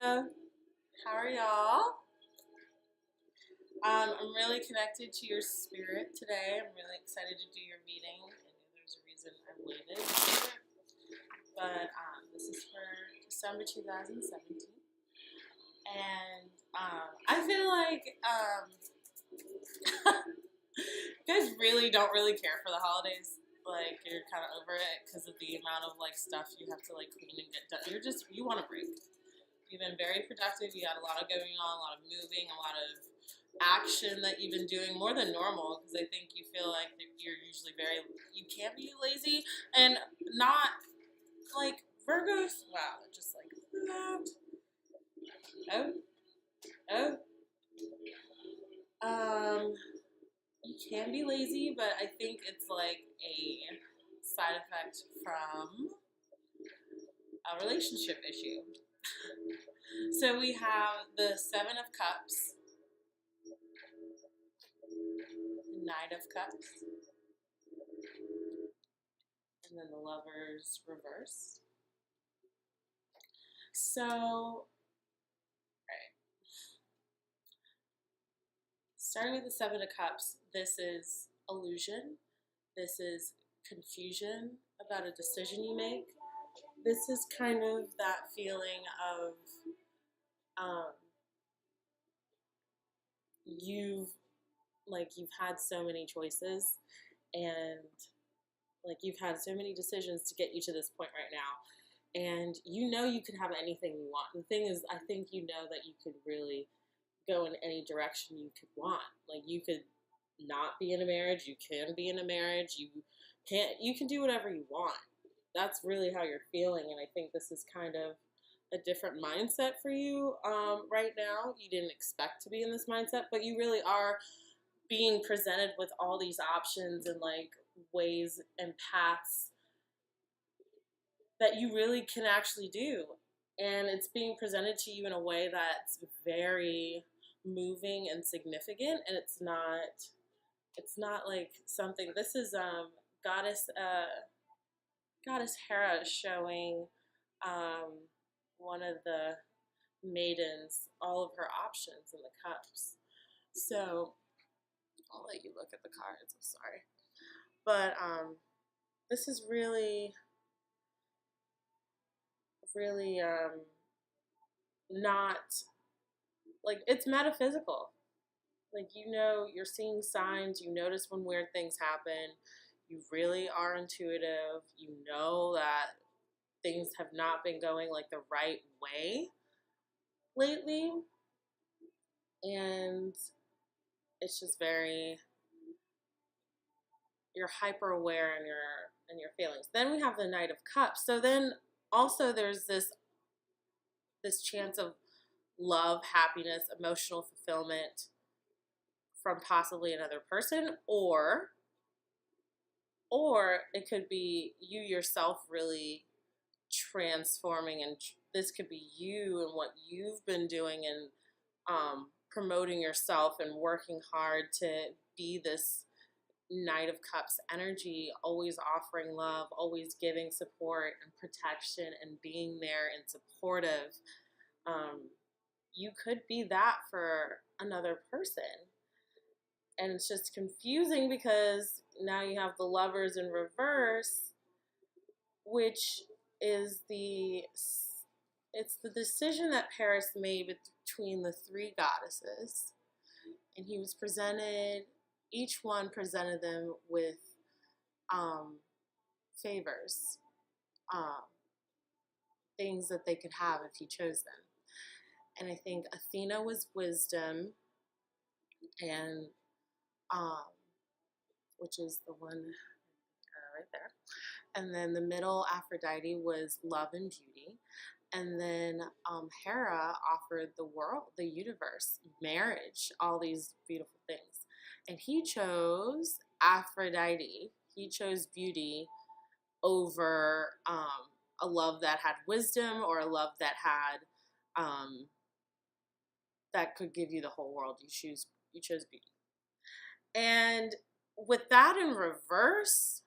How are y'all? I'm really connected to your spirit today. I'm really excited to do your reading. I knew there's a reason I waited. But this is for December 2017. And I feel like you guys don't really care for the holidays. Like, you're kind of over it because of the amount of stuff you have to clean and get done. You want a break. You've been very productive. You got a lot of going on, a lot of moving, a lot of action that you've been doing more than normal, because I think you feel like that you're usually you can't be lazy and not like Virgos. Wow, just like that. You can be lazy, but I think it's like a side effect from a relationship issue. So we have the Seven of Cups, Knight of Cups, and then the Lovers reverse. So, right. Starting with the Seven of Cups, this is illusion. This is confusion about a decision you make. This is kind of that feeling of you've had so many choices, and you've had so many decisions to get you to this point right now, and you could have anything you want. The thing is, I think that you could really go in any direction you could want. You could not be in a marriage, you can be in a marriage, you can do whatever you want. That's really how you're feeling, and I think this is kind of a different mindset for you right now. You didn't expect to be in this mindset, but you really are being presented with all these options and ways and paths that you really can actually do. And it's being presented to you in a way that's very moving and significant, and it's not like something. This is goddess Hera showing one of the maidens all of her options in the cups. So I'll let you look at the cards. I'm sorry, but this is really not it's metaphysical. You're seeing signs. You notice when weird things happen. You really are intuitive. You know that things have not been going the right way lately, and it's just you're hyper aware in your feelings. Then we have the Knight of Cups. So then also there's this chance of love, happiness, emotional fulfillment from possibly another person, or it could be you yourself really transforming, and this could be you and what you've been doing and promoting yourself and working hard to be this Knight of Cups energy, always offering love, always giving support and protection and being there and supportive. You could be that for another person. And it's just confusing because now you have the Lovers in reverse, which is it's the decision that Paris made between the three goddesses. And he was each one presented them with favors, things that they could have if he chose them. And I think Athena was wisdom, and which is the one right there. And then the middle, Aphrodite, was love and beauty. And then Hera offered the world, the universe, marriage, all these beautiful things. And he chose Aphrodite. He chose beauty over a love that had wisdom, or a love that had that could give you the whole world. You chose beauty. And with that in reverse,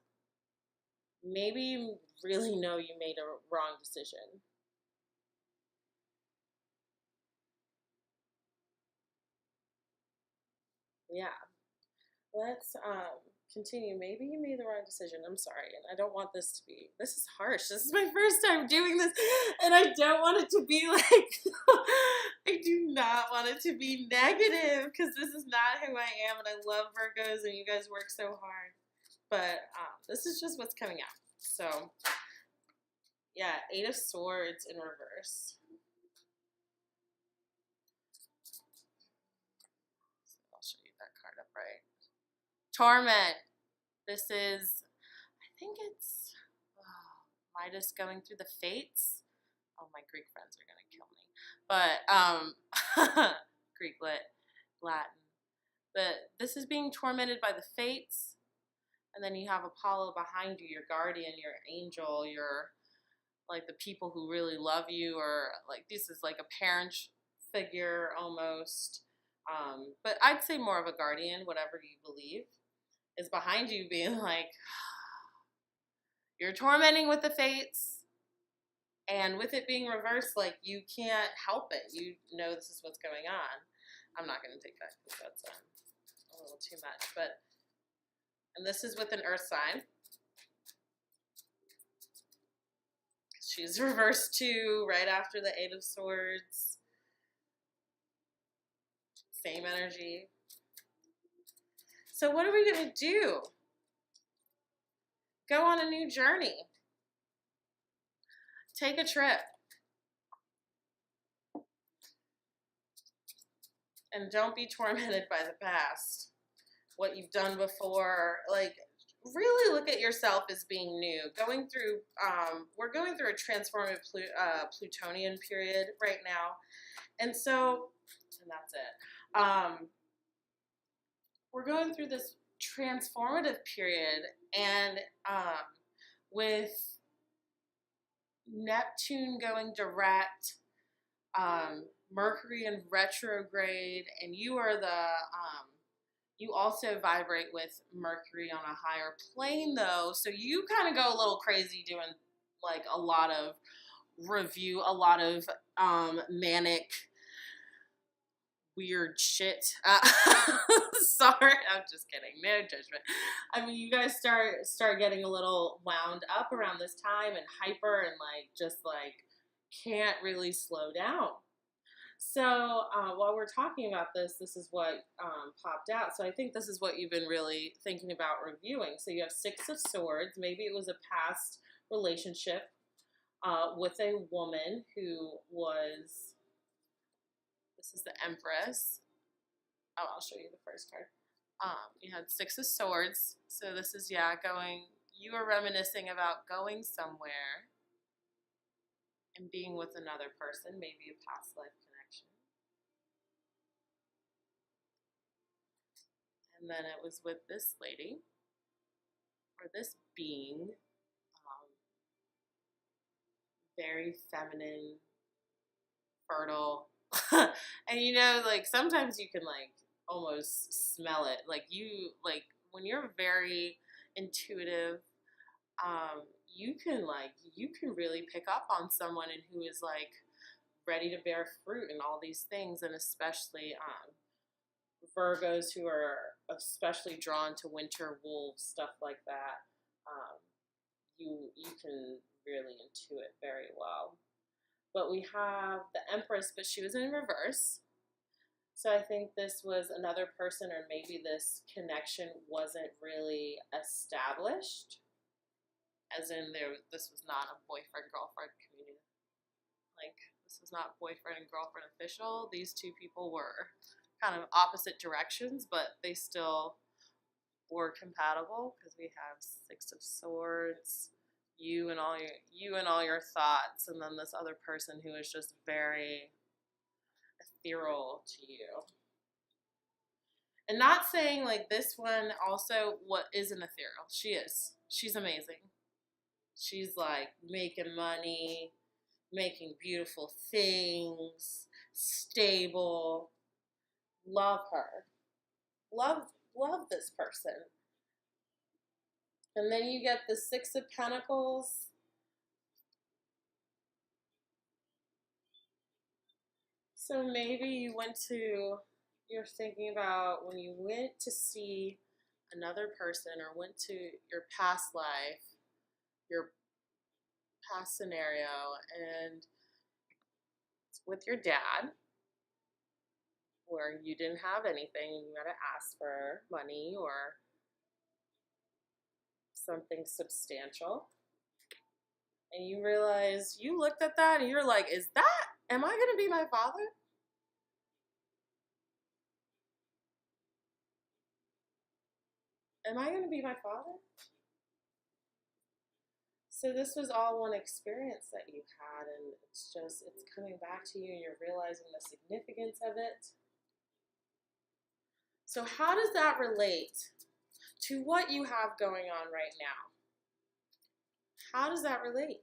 maybe you really know you made a wrong decision. Yeah. Let's continue. Maybe you made the wrong decision. I'm sorry. And I don't want this to be, this is harsh. This is my first time doing this. And I don't want it to be like, I do not want it to be negative because this is not who I am. And I love Virgos and you guys work so hard. But this is just what's coming out. So, yeah, Eight of Swords in reverse. I'll show you that card upright. Torment. This is, I think it's Midas going through the fates. Oh, my Greek friends are going to kill me. But Greek Latin. But this is being tormented by the fates. And then you have Apollo behind you, your guardian, your angel, your, like, the people who really love you, or like this is like a parent figure almost. But I'd say more of a guardian, whatever you believe, is behind you being like, you're tormenting with the fates. And with it being reversed, like, you can't help it. You know this is what's going on. I'm not going to take that because that's a little too much. But, and this is with an earth sign. She's reversed too, right after the Eight of Swords. Same energy. So what are we going to do? Go on a new journey. Take a trip. And don't be tormented by the past. What you've done before. Like, really look at yourself as being new. Going through, we're going through a transformative Plutonian period right now. And so, and that's it. We're going through this transformative period, and with Neptune going direct, Mercury in retrograde, and you are the, you also vibrate with Mercury on a higher plane though, so you kind of go a little crazy doing like a lot of review, a lot of manic weird shit. Sorry, I'm just kidding. No judgment. I mean, you guys start getting a little wound up around this time and hyper and like just like can't really slow down. So while we're talking about this is what popped out. So I think this is what you've been really thinking about reviewing. So you have Six of Swords. Maybe it was a past relationship with a woman who was, this is the Empress. Oh, I'll show you the first card. You had Six of Swords. So this is, yeah, going, you are reminiscing about going somewhere and being with another person, maybe a past life connection. And then it was with this lady, or this being, very feminine, fertile. And you know, like, sometimes you can, like, almost smell it. Like, you, like, when you're very intuitive, you can really pick up on someone and who is, like, ready to bear fruit and all these things, and especially Virgos who are especially drawn to winter wolves, stuff like that. You can really intuit very well. But we have the Empress, but she was in reverse. So I think this was another person, or maybe this connection wasn't really established. As in, this was not a boyfriend-girlfriend community. Like, this was not boyfriend and girlfriend official. These two people were kind of opposite directions, but they still were compatible because we have Six of Swords, you and all your thoughts, and then this other person who is just very ethereal to you. And not saying like this one also what isn't ethereal. She's amazing. She's like making money, making beautiful things, stable. Love her. Love this person. And then you get the Six of Pentacles. So maybe you went to You're thinking about when you went to see another person or went to your past life, your past scenario, and it's with your dad, where you didn't have anything and you had to ask for money or something substantial. And you realize you looked at that and you're like, am I going to be my father? Am I going to be my father? So this was all one experience that you had, and it's coming back to you and you're realizing the significance of it. So how does that relate to what you have going on right now? How does that relate?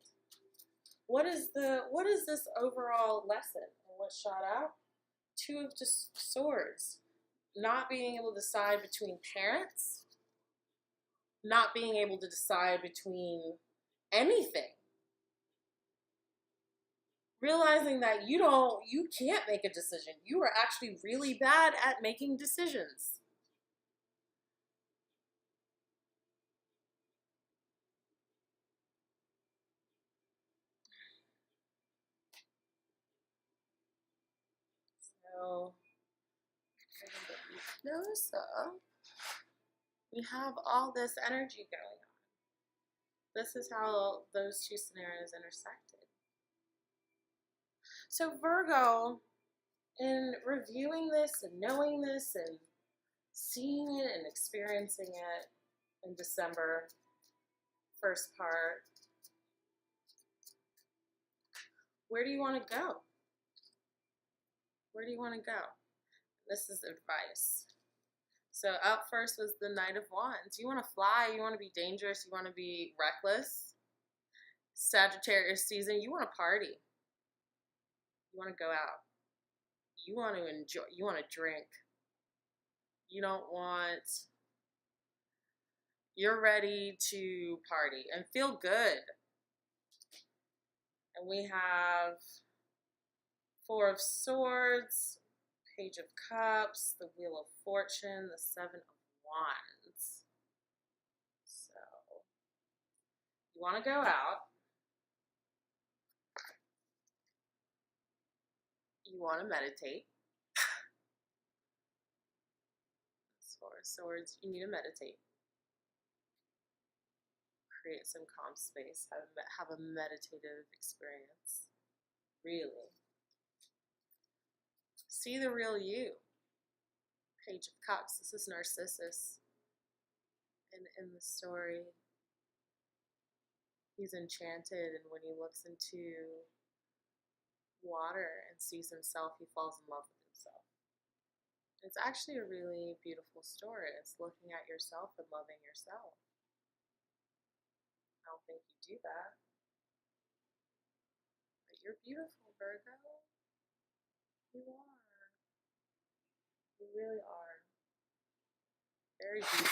What is this overall lesson? And what shot out? Two of Swords. Not being able to decide between parents, not being able to decide between anything. Realizing that you can't make a decision. You are actually really bad at making decisions. So, notice we have all this energy going on. This is how those two scenarios intersected. So Virgo, in reviewing this and knowing this and seeing it and experiencing it in December, first part, where do you want to go? Where do you want to go? This is advice. So up first was the Knight of Wands. You want to fly, you want to be dangerous, you want to be reckless. Sagittarius season, you want to party. You want to go out. You want to enjoy, you want to drink. You don't want, you're ready to party and feel good. And we have Four of Swords, Page of Cups, the Wheel of Fortune, the Seven of Wands. So, you want to go out. You want to meditate. Four of Swords, you need to meditate. Create some calm space. Have a meditative experience. Really. See the real you. Page of Cups. This is Narcissus. And in the story, he's enchanted, and when he looks into water and sees himself, he falls in love with himself. It's actually a really beautiful story. It's looking at yourself and loving yourself. I don't think you do that. But you're beautiful, Virgo. You are. You really are. Very beautiful.